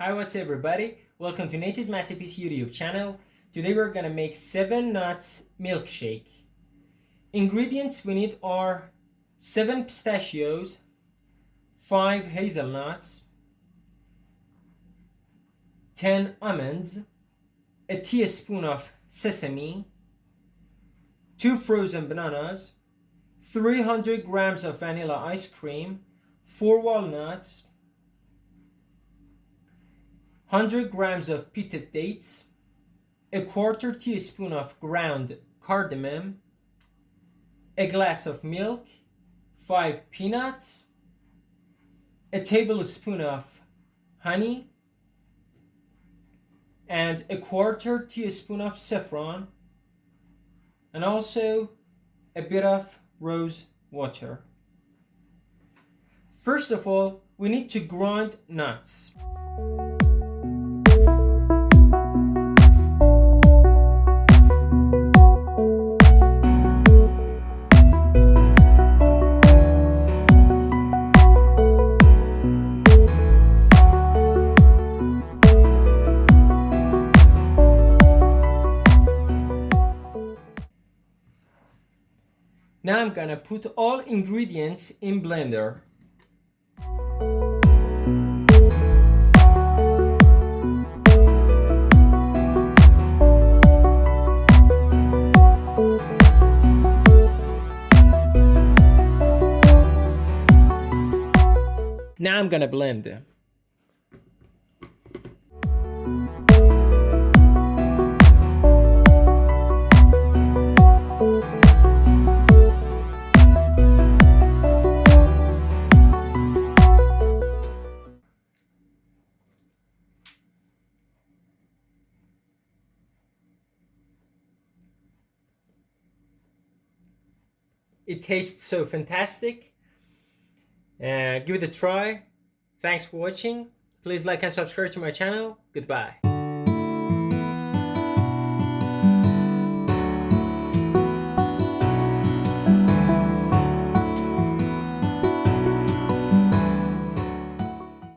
Hi, what's up everybody? Welcome to Nature's Masterpiece YouTube channel. Today we're gonna make 7 nuts milkshake. Ingredients we need are 7 pistachios, 5 hazelnuts, 10 almonds, a teaspoon of sesame, 2 frozen bananas, 300 grams of vanilla ice cream, 4 walnuts, 100 grams of pitted dates, a quarter teaspoon of ground cardamom, a glass of milk, 5 peanuts, a tablespoon of honey, and a quarter teaspoon of saffron, and also a bit of rose water. First of all, we need to grind nuts. Now I'm gonna put all ingredients in blender. Now I'm gonna blend them. It tastes so fantastic. Give it a try. Thanks for watching. Please like and subscribe to my channel. Goodbye.